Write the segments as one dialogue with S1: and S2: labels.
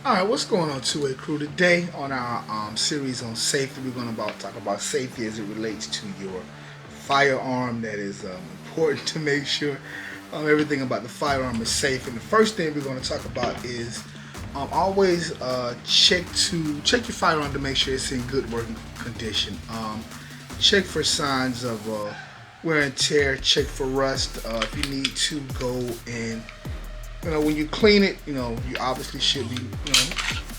S1: Alright, what's going on, two-way crew? Today on our series on safety, we're going to talk about safety as it relates to your firearm. That is important to make sure everything about the firearm is safe. And the first thing we're going to talk about is always check your firearm to make sure it's in good working condition. Check for signs of wear and tear. Check for rust. If you need to go and when you clean it, you obviously should be,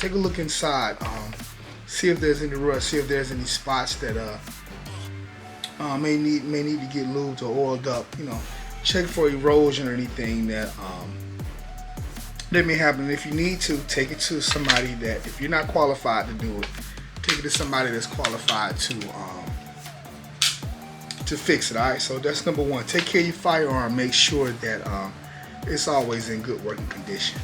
S1: take a look inside, see if there's any rust, see if there's any spots that may need to get lubed or oiled up. Check for erosion or anything that may happen. If you need to, take it to somebody that, if you're not qualified to do it, take it to somebody that's qualified to fix it. All right. So that's number one. Take care of your firearm. Make sure that it's always in good working condition.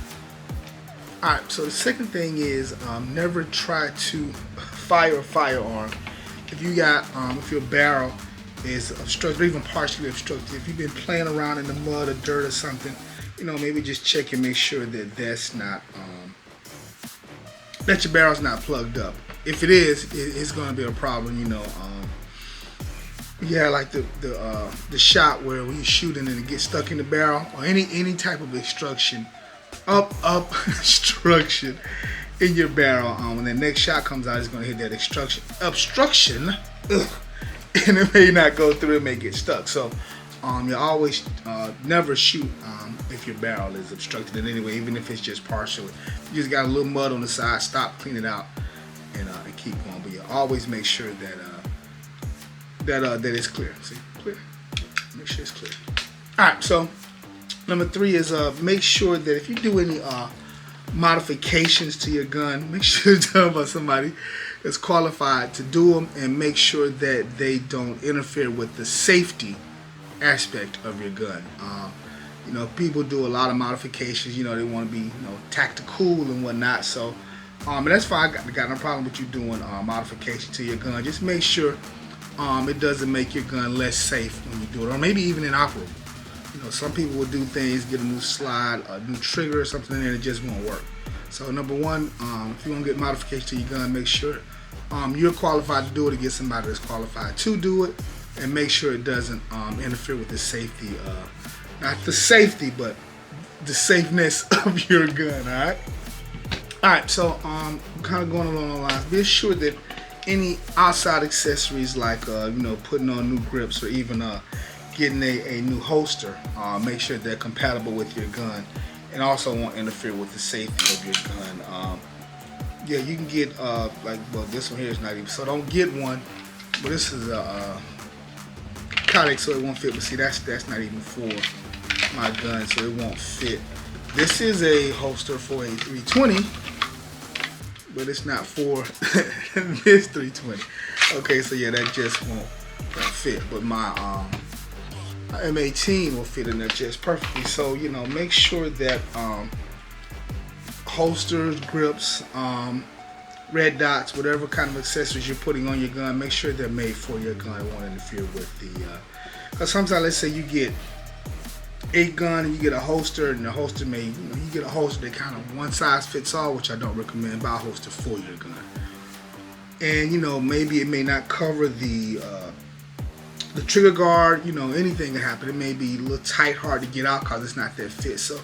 S1: Alright, so the second thing is never try to fire a firearm if if your barrel is obstructed or even partially obstructed. If you've been playing around in the mud or dirt or something, maybe just check and make sure that that's not that your barrel's not plugged up. If it is, it's going to be a problem. Yeah, like the shot where when you're shooting and it gets stuck in the barrel, or any type of obstruction, obstruction in your barrel. When the next shot comes out, it's going to hit that obstruction, and it may not go through. It may get stuck. So you always never shoot if your barrel is obstructed in any way, even if it's just partially. You just got a little mud on the side. Stop, clean it out, and keep going. But you always make sure that that it's clear. See, clear. Make sure it's clear. All right. So number three is make sure that if you do any modifications to your gun, make sure it's done by somebody that's qualified to do them, and make sure that they don't interfere with the safety aspect of your gun. People do a lot of modifications. They want to be tactical and whatnot. So, and that's fine. I got no problem with you doing modifications to your gun. Just make sure it doesn't make your gun less safe when you do it, or maybe even inoperable. Some people will do things, get a new slide, a new trigger or something in there, and it just won't work. So number one, if you want to get modification to your gun, make sure you're qualified to do it, or get somebody that's qualified to do it, and make sure it doesn't interfere with the safety, not the safety, but the safeness of your gun. All right. So kind of going along the lines, be sure that any outside accessories like putting on new grips, or even getting a new holster, make sure they're compatible with your gun, and also won't interfere with the safety of your gun. Yeah, you can get this one here is not even, so don't get one, but this is a Kydex, so it won't fit. But see, that's not even for my gun, so it won't fit. This is a holster for a 320, but it's not for this 320. Okay, so yeah, that just won't fit. But my M18 will fit in there just perfectly. So make sure that holsters, grips, red dots, whatever kind of accessories you're putting on your gun, make sure they're made for your gun. It won't interfere with the. Because sometimes, let's say you get a gun and you get a holster, and the holster may, you get a holster that kind of one size fits all, which I don't recommend. Buy a holster for your gun, and maybe it may not cover the trigger guard. Anything can happen. It may be a little tight, hard to get out because it's not that fit. So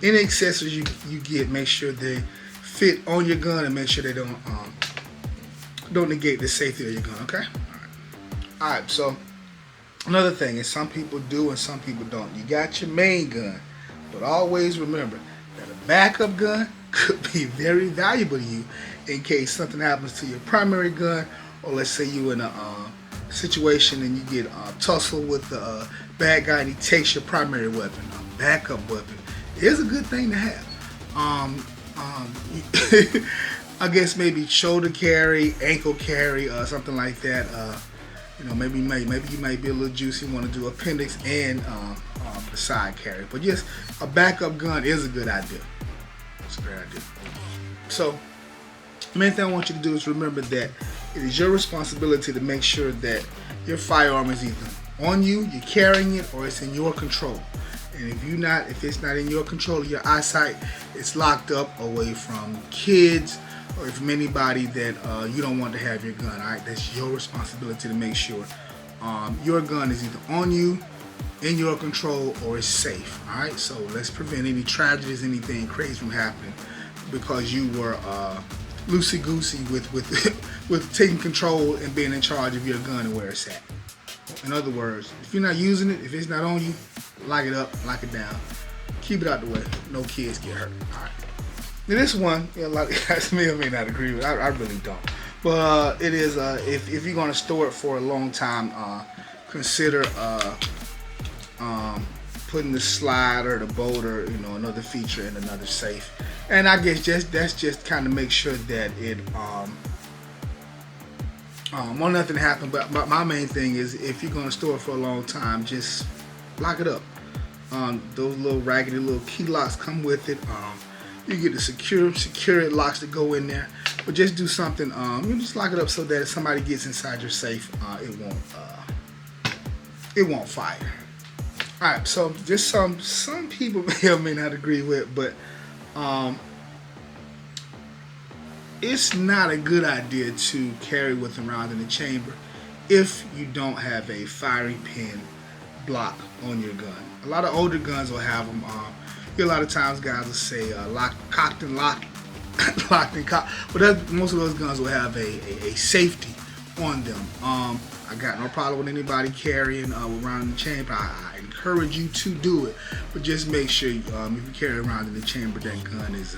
S1: any accessories you get, make sure they fit on your gun, and make sure they don't negate the safety of your gun. Okay. All right. So another thing is, some people do and some people don't. You got your main gun, but always remember that a backup gun could be very valuable to you in case something happens to your primary gun, or let's say you in a situation and you get tussle with the bad guy and he takes your primary weapon. A backup weapon is a good thing to have. I guess maybe shoulder carry, ankle carry, something like that. Maybe you might be a little juicy, want to do appendix and the side carry. But yes, a backup gun is a good idea. It's a great idea. So the main thing I want you to do is remember that it is your responsibility to make sure that your firearm is either on you, you're carrying it, or it's in your control. And if it's not in your control of your eyesight, it's locked up away from kids or from anybody that you don't want to have your gun. All right, that's your responsibility to make sure your gun is either on you, in your control, or is safe. All right, so let's prevent any tragedies, anything crazy from happening because you were loosey-goosey with taking control and being in charge of your gun and where it's at. In other words, if you're not using it, if it's not on you, lock it up, lock it down, keep it out the way. No kids get hurt. All right. Now this one, a lot of guys may or may not agree with. I really don't. But it is if you're gonna store it for a long time, consider putting the slide or the bolt or another feature in another safe. And I guess that's just kind of make sure that it won't nothing happen. But my main thing is if you're gonna store it for a long time, just lock it up. Those little raggedy little key locks come with it. You get the secure locks that go in there, but just do something. You just lock it up so that if somebody gets inside your safe, it won't fire. All right, so just some people may or may not agree with, but it's not a good idea to carry with them around in the chamber if you don't have a firing pin block on your gun. A lot of older guns will have them. A lot of times guys will say cocked and locked, locked and cocked, but most of those guns will have a safety on them. I got no problem with anybody carrying around in the chamber. I encourage you to do it, but just make sure if you carry around in the chamber, that gun is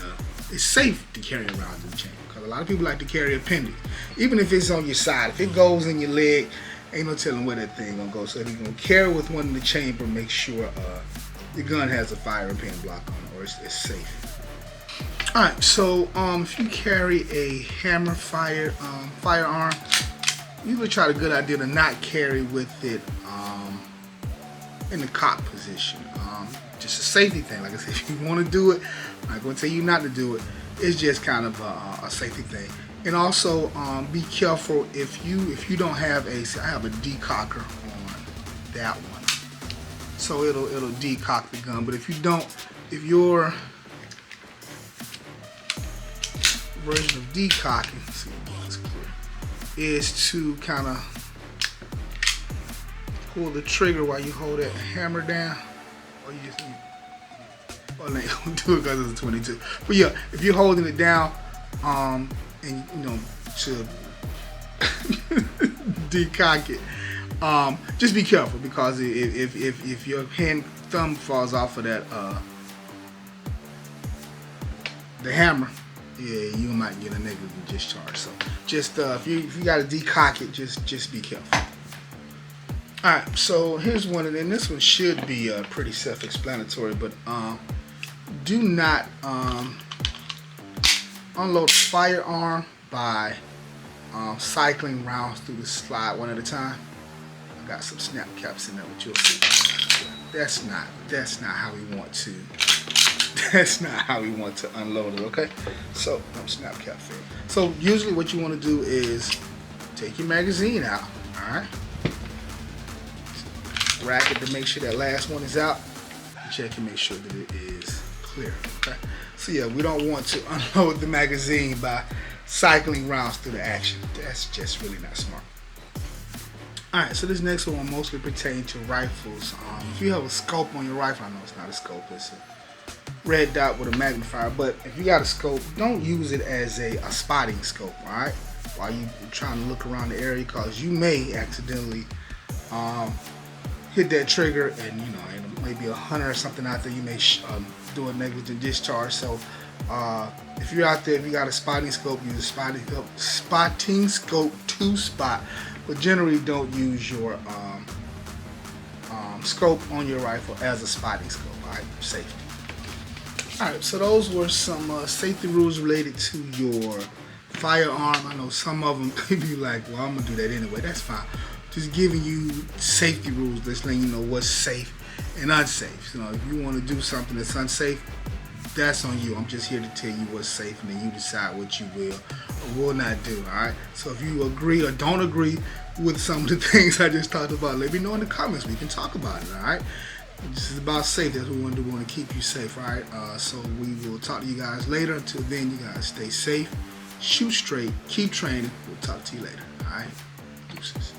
S1: safe to carry around in the chamber. Because a lot of people like to carry appendix, even if it's on your side. If it goes in your leg, ain't no telling where that thing gonna go. So if you're gonna carry with one in the chamber, make sure your gun has a firing pin block on it, or it's safe. All right, so if you carry a hammer firearm, usually try a good idea to not carry with it in the cock position. Just a safety thing. Like I said, if you want to do it, I'm not going to tell you not to do it. It's just kind of a safety thing. And also be careful if you don't have I have a decocker on that one, so it'll decock the gun. But if you don't, if your version of decocking, let's see if it's clear, is to kind of pull the trigger while you hold that hammer down, or you just well, ain't gonna do it because it's a 22. But yeah, if you're holding it down, and to decock it, just be careful, because if your thumb falls off of that the hammer, yeah, you might get a negative discharge. So just if you got to decock it, just be careful. All right, so here's one, and this one should be pretty self-explanatory, but do not unload the firearm by cycling rounds through the slide one at a time. I got some snap caps in there, but you'll see. That's not how we want to. That's not how we want to unload it. Okay, so snap cap fail. So usually, what you want to do is take your magazine out. All right, rack it to make sure that last one is out. Check and make sure that it is clear. Okay, so yeah, we don't want to unload the magazine by cycling rounds through the action. That's just really not smart. Alright, so this next one will mostly pertain to rifles. If you have a scope on your rifle, I know it's not a scope, it's a red dot with a magnifier, but if you got a scope, don't use it as a spotting scope, alright? While you're trying to look around the area, because you may accidentally hit that trigger and maybe a hunter or something out there, you may do a negligent discharge. So if you're out there, if you got a spotting scope, use a spotting scope to spot, but generally don't use your scope on your rifle as a spotting scope. Alright, safety. Alright, so those were some safety rules related to your firearm. I know some of them could be like, well, I'm gonna do that anyway. That's fine. Just giving you safety rules, just letting you know what's safe and unsafe. So if you want to do something that's unsafe, that's on you. I'm just here to tell you what's safe, and then you decide what you will or will not do. Alright, so if you agree or don't agree with some of the things I just talked about, let me know in the comments. We can talk about it. Alright, This is about safety. That's what we want to do. We want to keep you safe, all right? So we will talk to you guys later. Until then, you guys stay safe, shoot straight, keep training. We'll talk to you later, all right? Deuces.